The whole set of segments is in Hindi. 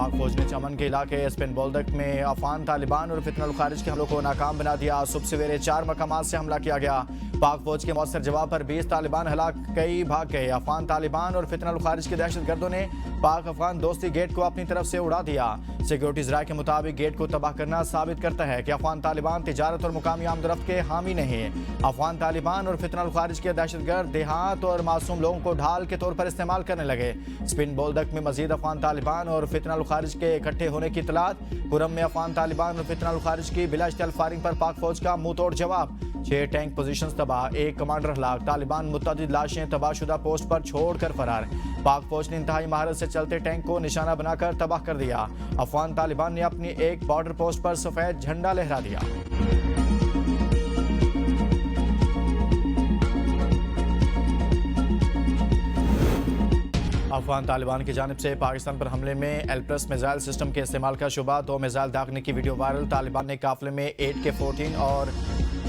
पाक फौज ने चमन के इलाके स्पिन बोल्दक में अफगान तालिबान और फितनल खारिज के हमलों को नाकाम बना दिया। सुबह सवेरे 4 मकामात से हमला किया गया। पाक फौज के मौसर जवाब पर 20 तालिबान हलाक, कई भाग गए। अफगान तालिबान और फितनल खारिज के दहशतगर्दों ने पाक अफगान दोस्ती गेट को अपनी तरफ से उड़ा दिया। सिक्योरिटीज राय के मुताबिक गेट को तबाह करना साबित करता है कि अफगान तालिबान तिजारत और मुकामी आमदरफ्त के हामी नहीं। अफगान तालिबान और फितनल खारिज के दहशतगर्द देहात और मासूम लोगों को ढाल के तौर पर इस्तेमाल करने लगे। स्पिन बोल्दक में मजीद अफगान तालिबान और फितनल खारिज के इकट्ठे होने की इतलात। पुरम में अफगान तालिबान और फितनल खारिज की बिला इश्तियाल फायरिंग पर पाक फौज का मुंह तोड़ जवाब। 6 टैंक पोजीशंस तबाह, 1 कमांडर हलाक। तालिबान मुतअद्दिद लाशें तबाहशुदा पोस्ट पर छोड़कर फरार। पाक फौज ने इंतहाई महारत से चलते टैंक को निशाना बनाकर तबाह कर दिया। अफगान तालिबान ने अपनी एक बॉर्डर पोस्ट पर सफेद झंडा लहरा दिया। अफगान तालिबान की जानिब से पाकिस्तान पर हमले में एलप्लस मिसाइल सिस्टम के इस्तेमाल का शुबा। 2 मिसाइल दागने की वीडियो वायरल। तालिबान ने काफिले में 8K-14 और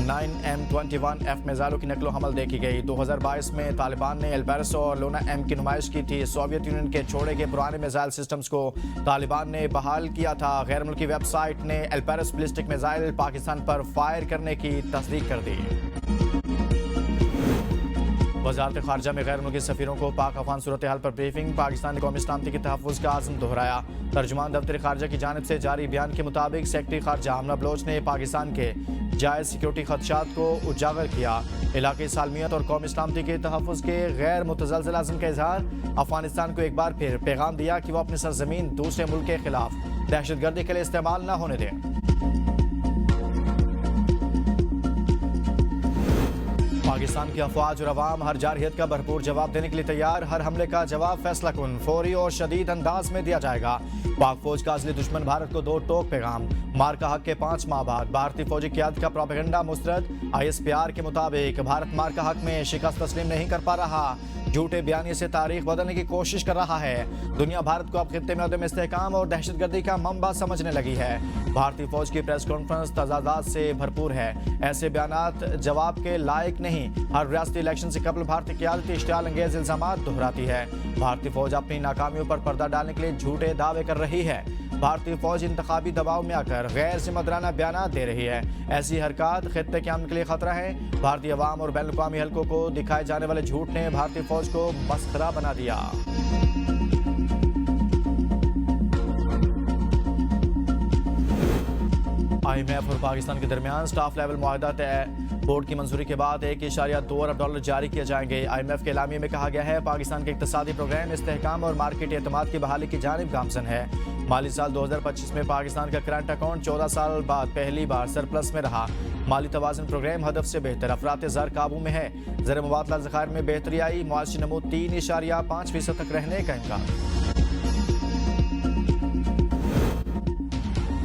9M21F मिसाइलों की नकलो हमल देखी गई। 2022 में तालिबान ने एल्बेरस और लोना एम की नुमाइश की थी। सोवियत यूनियन के छोड़े के पुराने मिसाइल सिस्टम्स को तालिबान ने बहाल किया था। गैर मुल्की वेबसाइट ने एल्बेरस बैलिस्टिक मिसाइल पाकिस्तान पर फायर करने की तस्दीक कर दी। वज़ारत ख़ारजा में गैर मुल्की सफ़ीरों को पाक अफगान सूरत हाल पर ब्रीफिंग। पाकिस्तान ने कौमी सलामती के तहफ़्फ़ुज़ का आज़म दोहराया। तर्जुमान दफ्तर ख़ारजा की जानिब से जारी बयान के मुताबिक सेक्रेटरी ख़ारजा आमना बलोच ने पाकिस्तान के जायज़ सिक्योरिटी खदशात को उजागर किया। इलाक़ाई सालमियत और कौमी सलामती के तहफ़्फ़ुज़ के गैर मुतज़लज़िल अज़्म का इज़हार। अफ़गानिस्तान को एक बार फिर पैगाम दिया कि वो अपनी सरज़मीन दूसरे मुल्क के खिलाफ दहशतगर्दी के लिए इस्तेमाल न होने दें। पाकिस्तान की अफवाज और अवाम हर जारहियत का भरपूर जवाब देने के लिए तैयार। हर हमले का जवाब फैसला कुन, फौरी और शदीद अंदाज में दिया जाएगा। पाक फौज का असली दुश्मन भारत को 2 टोक पैगाम। मार का हक के 5 माह बाद भारतीय फौजी क़यादत का प्रोपेगेंडा मुस्तरद। ISPR के मुताबिक भारत मार का हक में शिकस्त तस्लीम नहीं कर पा रहा। झूठे बयानी से तारीख बदलने की कोशिश कर रहा है। दुनिया भारत को अब खित्ते में अदम इस्तेहकाम और दहशतगर्दी का मंबा समझने लगी है। भारतीय फौज की प्रेस कॉन्फ्रेंस तजादात से भरपूर है। ऐसे बयानात जवाब के लायक नहीं। हर रियासती इलेक्शन से कबल भारतीय क़यादत इश्तियाल अंगेज इल्जामात दोहराती है। भारतीय फौज अपनी नाकामियों पर पर्दा डालने के लिए झूठे दावे कर रही है। भारतीय फौज इंतखाबी दबाव में आकर गैर जिम्मेदाराना बयानात दे रही है। ऐसी हरकत खित्ते के अमन के लिए खतरा है। भारतीय अवाम और बैन अवी हल्कों को दिखाए जाने वाले झूठ ने भारतीय फौज को मसखरा बना दिया। IMF और पाकिस्तान के दरमियान स्टाफ लेवल मुआहदा तय। बोर्ड की मंजूरी के बाद $1.2 अरब जारी किए जाएंगे। IMF के एलामिये में कहा गया है पाकिस्तान के इक्तसादी प्रोग्राम इस्तेहकाम और मार्केट एतमाद की बहाली की जानिब गामजन है। माली साल 2025 में पाकिस्तान का करंट अकाउंट 14 साल बाद पहली बार सरप्लस में रहा। माली तवाज़ुन प्रोग्राम हदफ से बेहतर। अफरात ज़र काबू में है। ज़र मुबादला ज़खायर में बेहतरी आई। मुआशी नमू 3.5% तक रहने का इम्कान।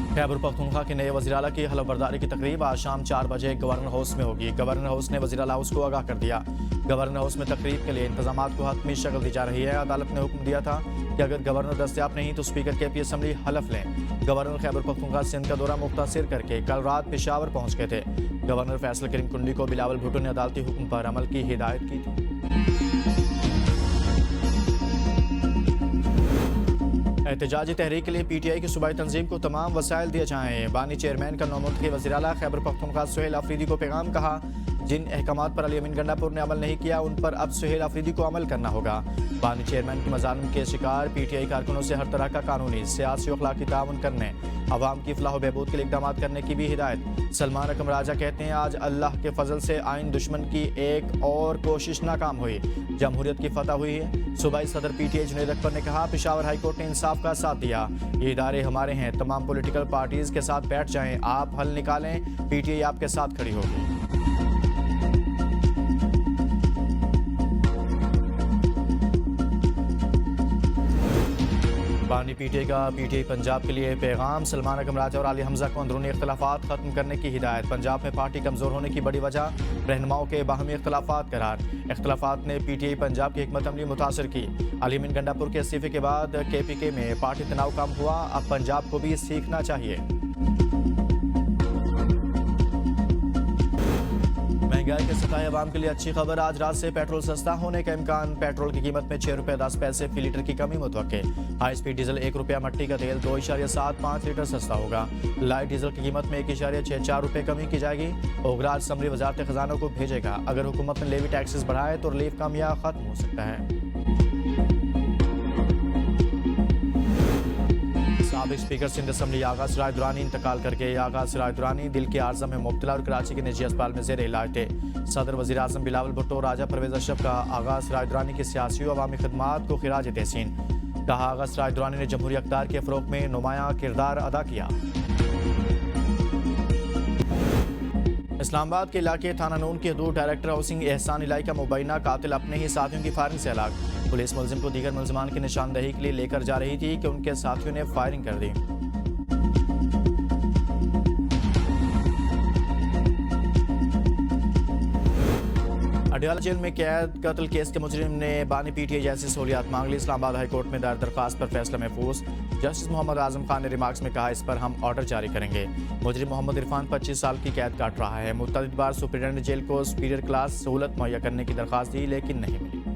खैबर पख्तूनख्वा के नए वज़ीर आला की हलफबरदारी की तकरीब आज शाम 4 बजे गवर्नर हाउस में होगी। गवर्नर हाउस ने वज़ीर आला हाउस को आगाह कर दिया। गवर्नर हाउस में तकरीब के लिए इंतजामात को हतमी शक्ल दी जा रही है। अदालत ने हुक्म दिया था कि अगर गवर्नर दस्तयाब नहीं तो स्पीकर KP असम्बली हलफ लें। गवर्नर खैबर पख्तूनख्वा सिंध का दौरा मुख्तसर करके कल रात पेशावर पहुंच गए थे। गवर्नर फैसल करीम कुंडी को बिलावल भुट्टो ने अदालती हुक्म पर अमल की हिदायत की थी। एहतजाजी तहरीक के लिए PTI की सूबाई तंजीम को तमाम वसाइल दिए जाएँ। बानी चेयरमैन का नौमुंतखब वज़ीर आला खैबर पख्तूनख्वा सुहेल अफरीदी को पैगाम। कहा जिन अहकामात पर अली अमीन गंडापुर ने अमल नहीं किया उन पर अब सुहेल अफरीदी को अमल करना होगा। बानी चेयरमैन की मज़ालिम के शिकार PTI कारकुनों से हर तरह का कानूनी, सियासी और अखलाकी ताउन करने, अवाम की फलाह बहबूद के लिए इक़दाम करने की भी हिदायत। सलमान अकरम राजा कहते हैं आज अल्लाह के फजल से आइन दुश्मन की एक और कोशिश नाकाम हुई। जमहूरियत की फतह हुई है। सूबाई सदर PTI जुनैद अकबर ने कहा पेशावर हाईकोर्ट ने इंसाफ का साथ दिया। ये इदारे हमारे हैं। तमाम पॉलिटिकल पार्टीज के साथ बैठ जाएं। आप हल निकालें। PTI आपके साथ खड़ी होगी। बानी PTI का PTI पंजाब के लिए पैगाम। सलमान अकरम राजा और अली हमजा को अंदरूनी इख्तलाफात खत्म करने की हिदायत। पंजाब में पार्टी कमजोर होने की बड़ी वजह रहनुमाओं के बाहमी इख्तलाफात करार। इख्तलाफात ने PTI पंजाब की हिकमत अमली मुतासर की। अली अमीन गंडापुर के इस्तीफे के बाद KPK में पार्टी तनाव कम हुआ। अब पंजाब को भी सीखना चाहिए। महंगाई के सताए अवाम के लिए अच्छी खबर। आज रात से पेट्रोल सस्ता होने का इम्कान। पेट्रोल की कीमत में 6 रुपये 10 पैसे फी लीटर की कमी मुतवक्के। हाई स्पीड डीजल 1 रुपया, मट्टी का तेल 2.75 लीटर सस्ता होगा। लाइट डीजल की कीमत में 1.64 रुपये कमी की जाएगी। ओगरा असम्बली वजारत खजाना को भेजेगा। अगर हुकूमत ने लेवी टैक्सेस बढ़ाए तो रिलीफ कम या खत्म हो सकता है। साबिक स्पीकर सिंध असम्बली आगा सिराज दुरानी इंतकाल करके। आगा सिराज दुरानी दिल के आर्जा में मुब्तला और कराची के निजी अस्पताल में जेर इलाज थे। सदर वज़ीर आज़म बिलावल भुट्टो, राजा परवेज अशरफ का आगा सिराज दुरानी की सियासी और अवामी खिदमात को खिराज तहसीन। कहा, आगा सिराज दुरानी ने जमहूरी अख्तार के फ़रोग़ में नुमायां किरदार अदा किया। इस्लामाबाद के इलाके थाना नून के हदूद डायरेक्टर हाउसिंग एहसान इलाई का मुबैना कातिल अपने ही साथियों की फायरिंग से हलाक। पुलिस मुलजिम को दीगर मुलजमान की निशानदही के लिए लेकर जा रही थी कि उनके साथियों ने फायरिंग कर दी। अडयाला जेल में कैद कत्ल केस के मुजरिम ने बानी पीटीआई जैसी सहूलियात मांग ली। इस्लामाबाद हाई कोर्ट में दायर दरख्वास्त पर फैसला महफूज। जस्टिस मोहम्मद आजम खान ने रिमार्क्स में कहा, इस पर हम ऑर्डर जारी करेंगे। मुजरिम मोहम्मद इरफान 25 साल की कैद काट रहा है। मुतअद्दिद बार सुप्रीडेंट जेल को सुपीरियर क्लास सहूलत मुहैया करने की दरख्वास्त दी लेकिन नहीं मिली।